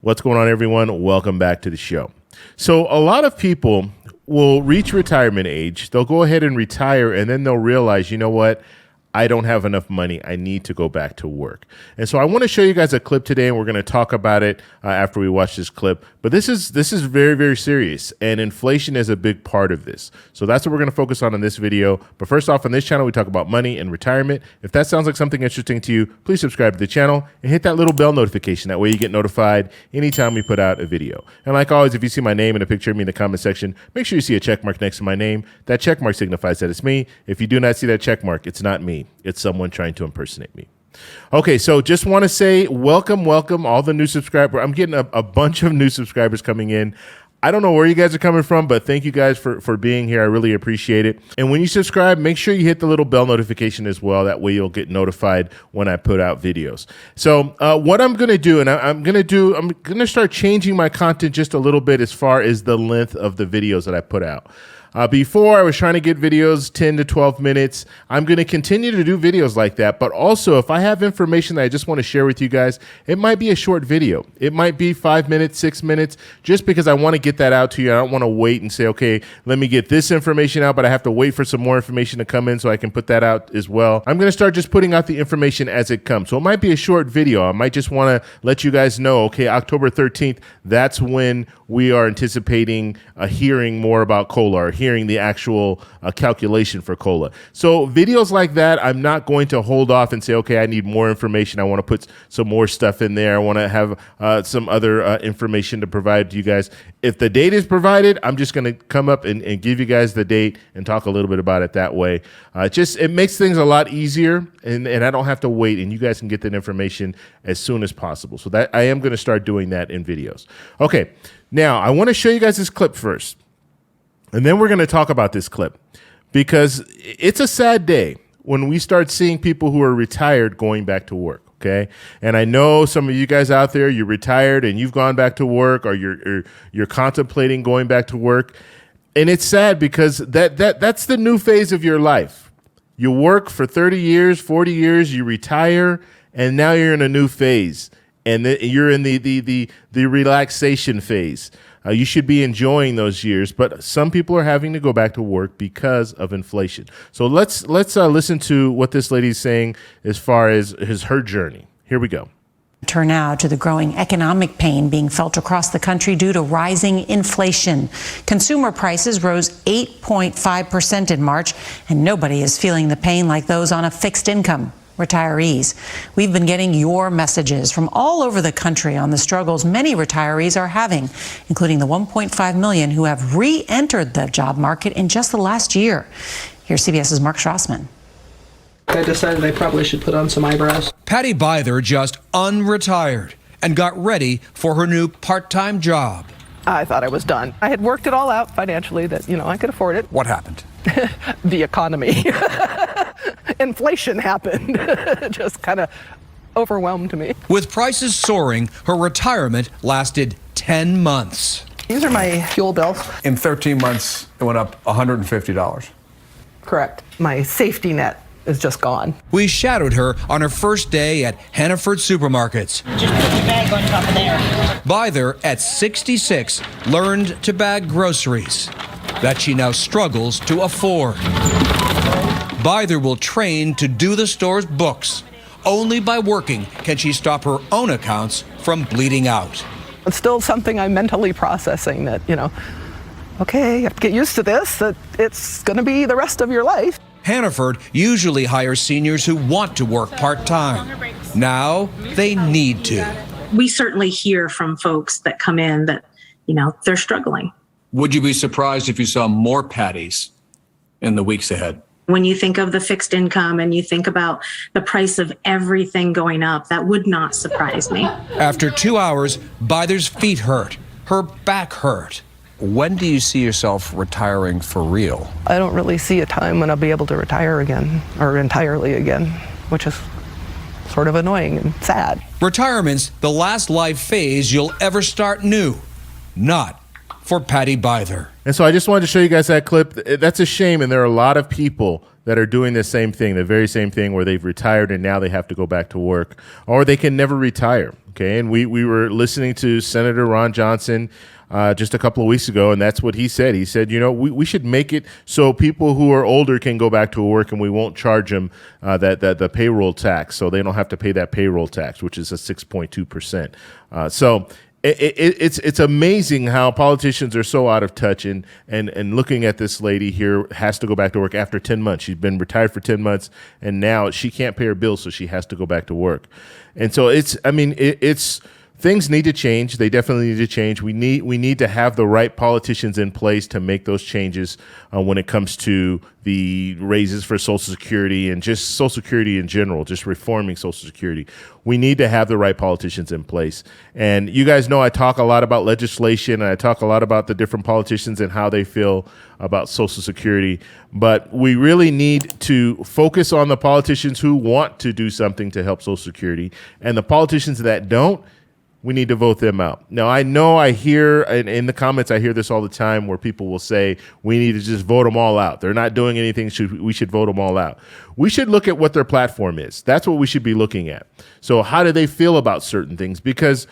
What's going on, everyone? Welcome back to the show. So a lot of people will reach retirement age. They'll go ahead and retire, and then they'll realize, you know what? I don't have enough money. I need to go back to work. And so I want to show you guys a clip today, and we're going to talk about it after we watch this clip. But this is very, very serious, and inflation is a big part of this. So that's what we're going to focus on in this video. But first off, on this channel, we talk about money and retirement. If that sounds like something interesting to you, please subscribe to the channel and hit that little bell notification. That way you get notified anytime we put out a video. And like always, if you see my name and a picture of me in the comment section, make sure you see a check mark next to my name. That check mark signifies that it's me. If you do not see that check mark, it's not me. It's someone trying to impersonate me. Okay, so just want to say welcome all the new subscribers. I'm getting a bunch of new subscribers coming in. I don't know where you guys are coming from, but thank you guys for being here. I really appreciate it. And when you subscribe, make sure you hit the little bell notification as well. That way you'll get notified when I put out videos. So what I'm going to do, and I'm going to start changing my content just a little bit as far as the length of the videos that I put out. Before, I was trying to get videos 10 to 12 minutes. I'm going to continue to do videos like that. But also, if I have information that I just want to share with you guys, it might be a short video. It might be 5 minutes, 6 minutes, just because I want to get that out to you. I don't want to wait and say, okay, let me get this information out, but I have to wait for some more information to come in so I can put that out as well. I'm going to start just putting out the information as it comes. So it might be a short video. I might just want to let you guys know, okay, October 13th, that's when we are anticipating hearing more about COLA, or hearing the actual calculation for COLA. So videos like that, I'm not going to hold off and say, okay, I need more information. I want to put some more stuff in there. I want to have some other information to provide to you guys. If the date is provided, I'm just going to come up and give you guys the date and talk a little bit about it that way. It makes things a lot easier, and I don't have to wait, and you guys can get that information as soon as possible. So that I am going to start doing that in videos. Okay, now I want to show you guys this clip first. And then we're going to talk about this clip, because it's a sad day when we start seeing people who are retired going back to work. Okay. And I know some of you guys out there, you're retired and you've gone back to work, or you're contemplating going back to work. And it's sad because that's the new phase of your life. You work for 30 years, 40 years, you retire, and now you're in a new phase. And you're in the relaxation phase. You should be enjoying those years, but some people are having to go back to work because of inflation. So let's listen to what this lady's saying as far as her journey. Here we go. Turn now to the growing economic pain being felt across the country due to rising inflation. Consumer prices rose 8.5% in March, and nobody is feeling the pain like those on a fixed income. Retirees. We've been getting your messages from all over the country on the struggles many retirees are having, including the 1.5 million who have re-entered the job market in just the last year. Here's CBS's Mark Strassman. I decided I probably should put on some eyebrows. Patty Byther just unretired and got ready for her new part-time job. I thought I was done. I had worked it all out financially that, I could afford it. What happened? The economy. Inflation happened. It just kind of overwhelmed me. With prices soaring, her retirement lasted 10 months. These are my fuel bills. In 13 months, it went up $150. Correct. My safety net is just gone. We shadowed her on her first day at Hannaford Supermarkets. Just put your bag on top of there. Byther, at 66, learned to bag groceries that she now struggles to afford. Byther will train to do the store's books. Only by working can she stop her own accounts from bleeding out. It's still something I'm mentally processing that, okay, you have to get used to this, that it's going to be the rest of your life. Hannaford usually hires seniors who want to work part-time. Now they need to. We certainly hear from folks that come in that, they're struggling. Would you be surprised if you saw more Patties in the weeks ahead? When you think of the fixed income and you think about the price of everything going up, that would not surprise me. After 2 hours, Byther's feet hurt, her back hurt. When do you see yourself retiring for real? I don't really see a time when I'll be able to retire again, or entirely again, which is sort of annoying and sad. Retirement's the last life phase you'll ever start new. Not for Patty Byther. And so I just wanted to show you guys that clip. That's a shame, and there are a lot of people that are doing the same thing, the very same thing, where they've retired and now they have to go back to work, or they can never retire. Okay, and we were listening to Senator Ron Johnson just a couple of weeks ago, and that's what he said. He said, we should make it so people who are older can go back to work, and we won't charge them the payroll tax, so they don't have to pay that payroll tax, which is a 6.2%. So it's amazing how politicians are so out of touch, and looking at this lady here has to go back to work after 10 months. She's been retired for 10 months, and now she can't pay her bills, so she has to go back to work. And so it's things need to change. They definitely need to change. We need to have the right politicians in place to make those changes when it comes to the raises for Social Security and just Social Security in general, just reforming Social Security. We need to have the right politicians in place. And you guys know I talk a lot about legislation, and I talk a lot about the different politicians and how they feel about Social Security. But we really need to focus on the politicians who want to do something to help Social Security, and the politicians that don't, we need to vote them out. Now, I hear in the comments, I hear this all the time where people will say, we need to just vote them all out. They're not doing anything. We should vote them all out. We should look at what their platform is. That's what we should be looking at. So how do they feel about certain things? Because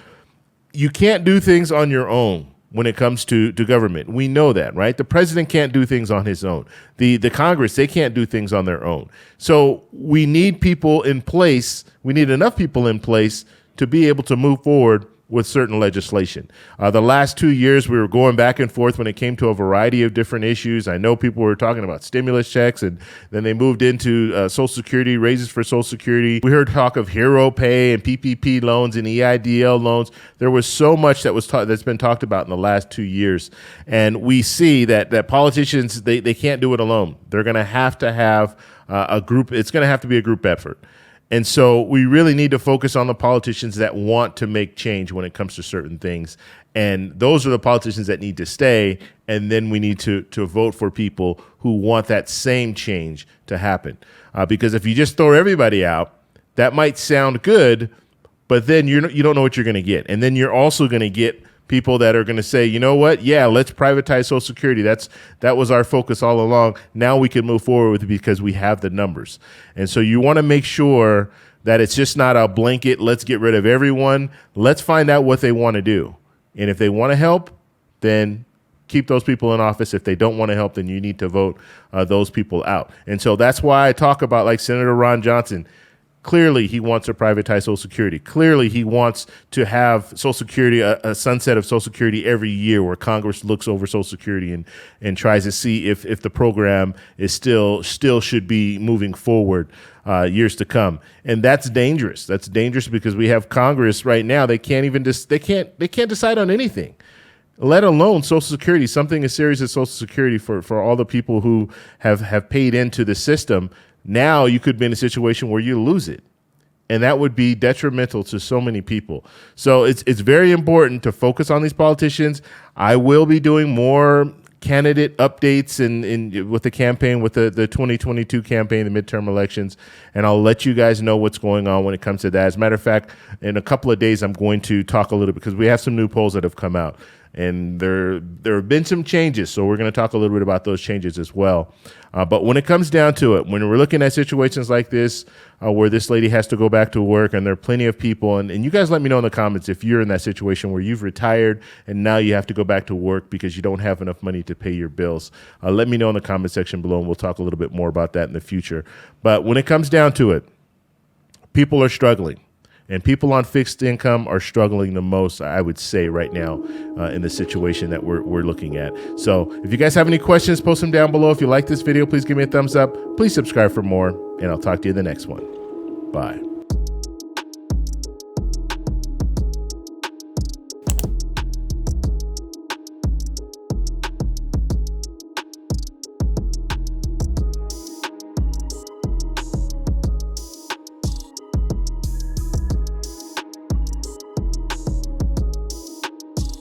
you can't do things on your own when it comes to government. We know that, right? The president can't do things on his own. The Congress, they can't do things on their own. So we need people in place. We need enough people in place to be able to move forward with certain legislation. The last 2 years, we were going back and forth when it came to a variety of different issues. I know people were talking about stimulus checks, and then they moved into Social Security, raises for Social Security. We heard talk of hero pay and PPP loans and EIDL loans. There was so much that's been talked about in the last 2 years. And we see that politicians, they can't do it alone. They're going to have a group. It's going to have to be a group effort. And so we really need to focus on the politicians that want to make change when it comes to certain things. And those are the politicians that need to stay. And then we need to vote for people who want that same change to happen. Because if you just throw everybody out, that might sound good, but then you don't know what you're going to get. And then you're also going to get people that are going to say, you know what? Yeah, let's privatize Social Security. That was our focus all along. Now we can move forward with it because we have the numbers. And so you want to make sure that it's just not a blanket, let's get rid of everyone. Let's find out what they want to do. And if they want to help, then keep those people in office. If they don't want to help, then you need to vote those people out. And so that's why I talk about, like Senator Ron Johnson. Clearly, he wants to privatize Social Security. Clearly, he wants to have Social Security, a sunset of Social Security every year where Congress looks over Social Security and tries to see if the program is still should be moving forward years to come. And that's dangerous. That's dangerous because we have Congress right now. They can't even they can't decide on anything, let alone Social Security, something as serious as Social Security for all the people who have paid into the system. Now you could be in a situation where you lose it, and that would be detrimental to so many people. So it's very important to focus on these politicians. I will be doing more candidate updates with the campaign, with the 2022 campaign, the midterm elections, and I'll let you guys know what's going on when it comes to that. As a matter of fact, in a couple of days, I'm going to talk a little bit because we have some new polls that have come out. And there have been some changes, so we're going to talk a little bit about those changes as well. But when it comes down to it, when we're looking at situations like this, where this lady has to go back to work, and there are plenty of people, and you guys let me know in the comments if you're in that situation where you've retired and now you have to go back to work because you don't have enough money to pay your bills. Let me know in the comment section below, and we'll talk a little bit more about that in the future. But when it comes down to it, people are struggling. And people on fixed income are struggling the most, I would say, right now in the situation that we're looking at. So if you guys have any questions, post them down below. If you like this video, please give me a thumbs up. Please subscribe for more, and I'll talk to you in the next one. Bye.